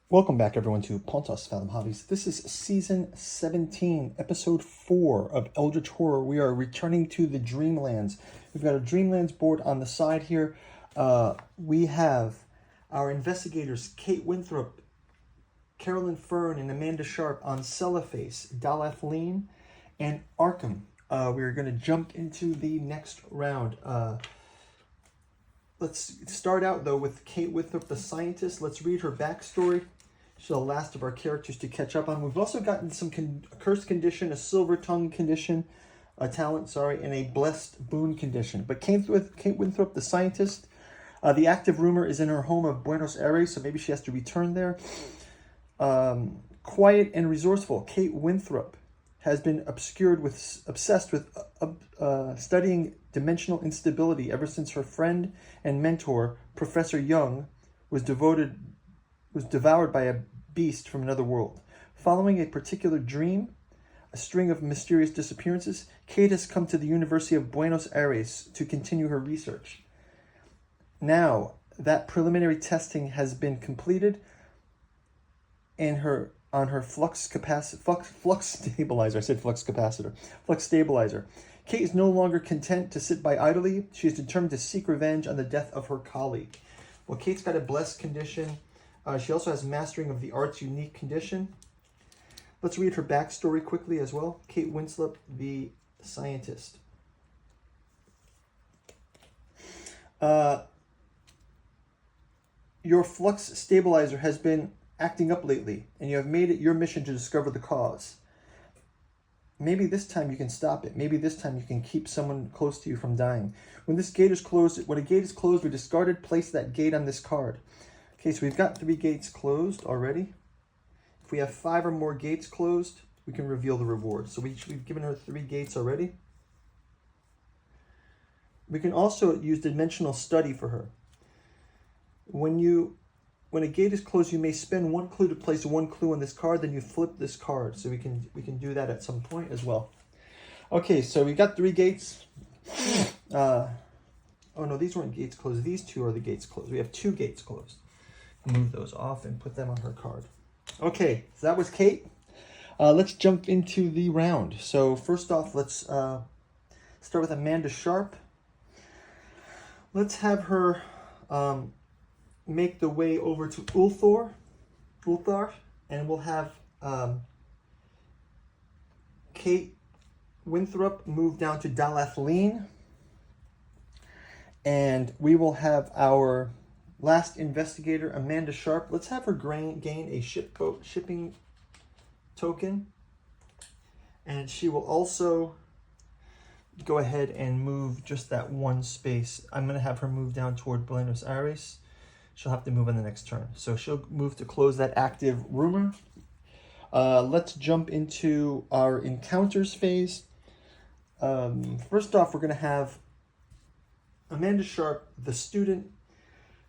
Welcome back, everyone, to Pontos Fathom Hobbies. This is Season 17, Episode 4 of Eldritch Horror. We are returning to the Dreamlands. We've got a Dreamlands board on the side here. We have our investigators, Kate Winthrop, Carolyn Fern, and Amanda Sharp on Celloface, Dalathleen, and Arkham. We're going to jump into the next round. Let's start out, though, with Kate Winthrop, the scientist. Let's read her backstory. She's the last of our characters to catch up on. We've also gotten some cursed condition, a silver tongue condition, a talent, and a blessed boon condition. But Kate Winthrop, the scientist, the active rumor is in her home of Buenos Aires, so maybe she has to return there. Quiet and resourceful, Kate Winthrop has been obsessed with studying dimensional instability ever since her friend and mentor, Professor Young, was devoured by a beast from another world. Following a particular dream, a string of mysterious disappearances, Kate has come to the University of Buenos Aires to continue her research. Now that preliminary testing has been completed, and on her flux stabilizer. I said flux capacitor. Flux stabilizer. Kate is no longer content to sit by idly. She is determined to seek revenge on the death of her colleague. Well, Kate's got a blessed condition. She also has mastering of the arts unique condition. Let's read her backstory quickly as well. Kate Winthrop, the scientist. Your flux stabilizer has been acting up lately, and you have made it your mission to discover the cause. Maybe this time you can stop it. Maybe this time you can keep someone close to you from dying. When a gate is closed, we discarded, place that gate on this card. Okay, so we've got 3 gates closed already. If we have 5 or more gates closed, we can reveal the reward. So we've given her 3 gates already. We can also use dimensional study for her. When a gate is closed, you may spend 1 clue to place 1 clue on this card, then you flip this card. So we can do that at some point as well. Okay, so we got 3 gates. Oh no, these weren't gates closed. These 2 are the gates closed. We have 2 gates closed. Move those off and put them on her card. Okay, so that was Kate. Let's jump into the round. So first off, let's start with Amanda Sharp. Let's have her make the way over to Ulthar, and we'll have Kate Winthrop move down to Dalathleen, and we will have our last investigator, Amanda Sharp. Let's have her gain a shipping token, and she will also go ahead and move just that 1 space. I'm going to have her move down toward Buenos Aires. She'll have to move on the next turn. So she'll move to close that active rumor. Let's jump into our encounters phase. First off, we're going to have Amanda Sharp, the student.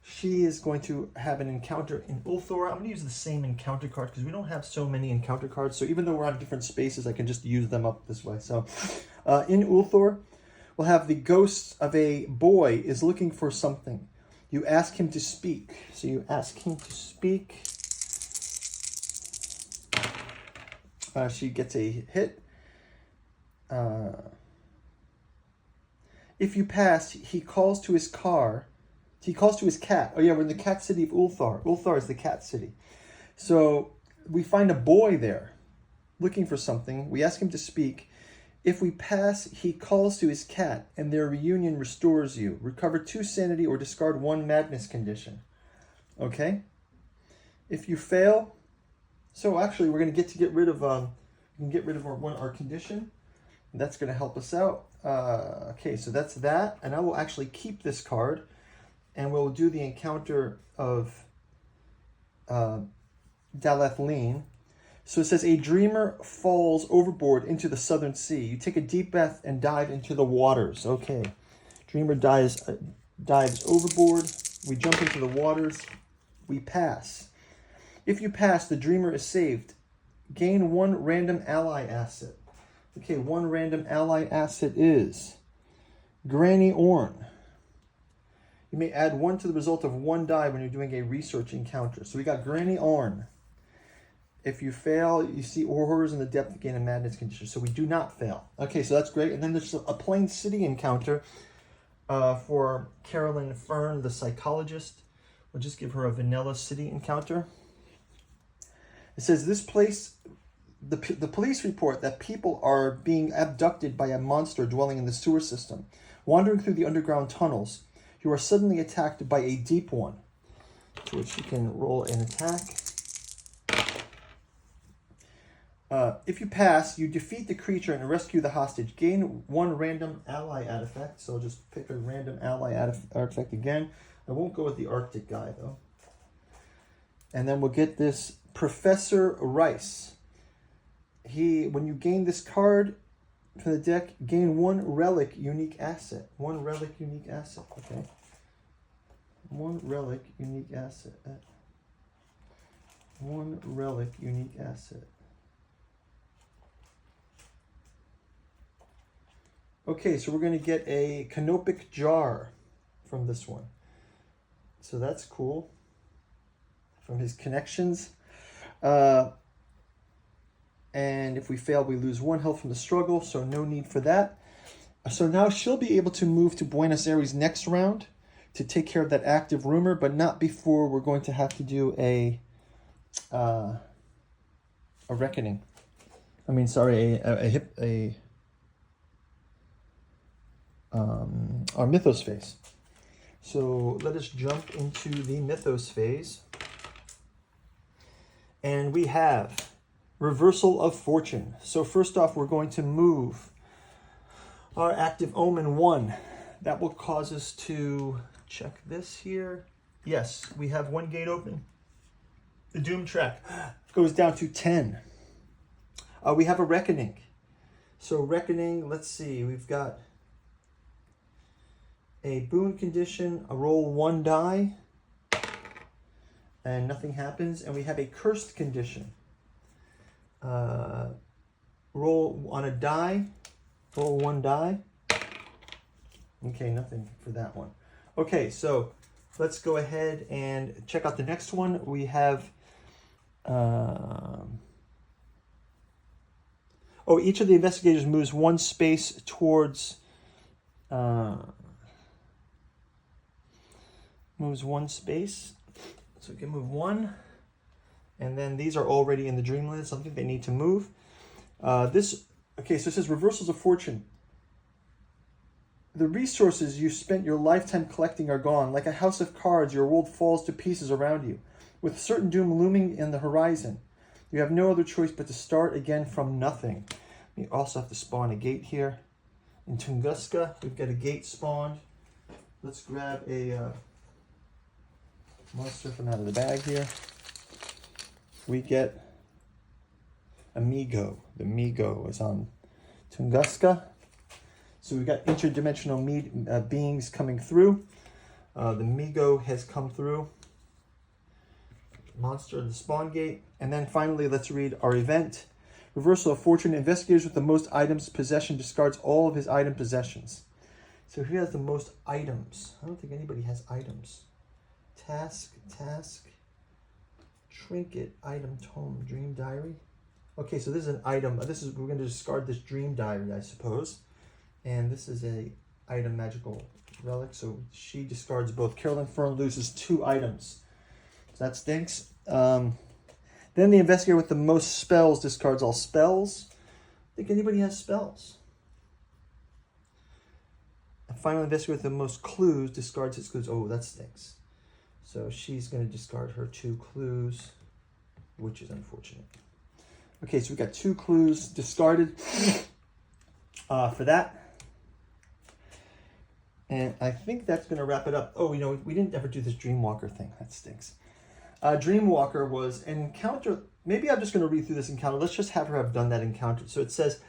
She is going to have an encounter in Ulthar. I'm going to use the same encounter card because we don't have so many encounter cards. So even though we're on different spaces, I can just use them up this way. So in Ulthar, we'll have the ghost of a boy is looking for something. You ask him to speak. So you ask him to speak. She gets a hit. If you pass, he calls to his car. He calls to his cat. Oh yeah, we're in the cat city of Ulthar. Ulthar is the cat city. So we find a boy there looking for something. We ask him to speak. If we pass, he calls to his cat, and their reunion restores you. Recover 2 sanity or discard 1 madness condition. Okay? If you fail, so actually we're going to get rid of our condition. That's going to help us out. Okay, so that's that, and I will actually keep this card, and we'll do the encounter of Dalathleen. So it says, a dreamer falls overboard into the southern sea. You take a deep breath and dive into the waters. Okay. Dreamer dives overboard. We jump into the waters. We pass. If you pass, the dreamer is saved. Gain 1 random ally asset. Okay, 1 random ally asset is Granny Orn. You may add 1 to the result of 1 die when you're doing a research encounter. So we got Granny Orn. If you fail, you see horrors in the depth, gain a madness condition. So we do not fail. Okay, so that's great. And then there's a plain city encounter for Carolyn Fern, the psychologist. We'll just give her a vanilla city encounter. It says this place, the police report that people are being abducted by a monster dwelling in the sewer system. Wandering through the underground tunnels, you are suddenly attacked by a deep one, to which you can roll an attack. If you pass, you defeat the creature and rescue the hostage. Gain 1 random ally artifact. So I'll just pick a random ally artifact again. I won't go with the Arctic guy, though. And then we'll get this Professor Rice. When you gain this card from the deck, gain 1 relic unique asset. 1 relic unique asset, okay? 1 relic unique asset. 1 relic unique asset. Okay, so we're going to get a canopic jar from this one. So that's cool. From his connections. And if we fail, we lose 1 health from the struggle, so no need for that. So now she'll be able to move to Buenos Aires next round to take care of that active rumor, but not before we're going to have to do a reckoning. I mean, sorry, our Mythos phase. So let us jump into the Mythos phase. And we have Reversal of Fortune. So first off, we're going to move our active Omen 1. That will cause us to check this here. Yes, we have 1 gate open. The Doom track goes down to 10. We have a Reckoning. So Reckoning, let's see, we've got a boon condition, a roll 1 die, and nothing happens. And we have a cursed condition. Roll on a die, roll 1 die. Okay, nothing for that one. Okay, so let's go ahead and check out the next one. We have, each of the investigators moves 1 space towards, moves 1 space. So we can move 1. And then these are already in the Dreamlands, something they need to move. So it says Reversals of Fortune. The resources you spent your lifetime collecting are gone. Like a house of cards, your world falls to pieces around you. With certain doom looming in the horizon, you have no other choice but to start again from nothing. We also have to spawn a gate here. In Tunguska, we've got a gate spawned. Let's grab a monster from out of the bag here. We get Amigo. The Migo is on Tunguska. So we've got interdimensional beings coming through. The Migo has come through. Monster in the spawn gate. And then finally, let's read our event. Reversal of Fortune. Investigators with the most items possession discards all of his item possessions. So who has the most items? I don't think anybody has items. Task, trinket, item, tome, dream diary. Okay, so this is an item. We're going to discard this dream diary, I suppose. And this is a item magical relic. So she discards both. Carolyn Fern loses 2 items. So that stinks. Then the investigator with the most spells discards all spells. I think anybody has spells. And finally, the investigator with the most clues discards his clues. Oh, that stinks. So she's going to discard her 2 clues, which is unfortunate. Okay, so we got 2 clues discarded for that. And I think that's going to wrap it up. Oh, we didn't ever do this Dreamwalker thing. That stinks. Dreamwalker was an encounter. Maybe I'm just going to read through this encounter. Let's just have her have done that encounter. So it says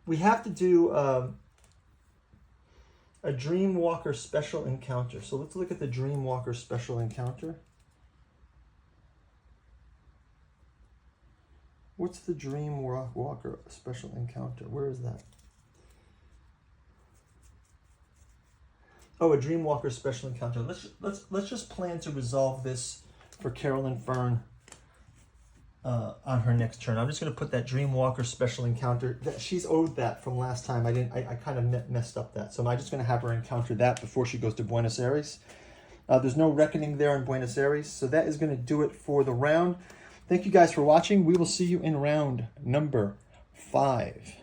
we have to do a Dreamwalker special encounter. So let's look at the Dreamwalker special encounter. What's the Dreamwalker special encounter? Where is that? Oh, a Dreamwalker special encounter. Let's just plan to resolve this for Carolyn Fern on her next turn. I'm just going to put that Dreamwalker special encounter. That she's owed that from last time. I kind of messed up that. So I'm just going to have her encounter that before she goes to Buenos Aires. There's no reckoning there in Buenos Aires, so that is going to do it for the round. Thank you guys for watching. We will see you in round number 5.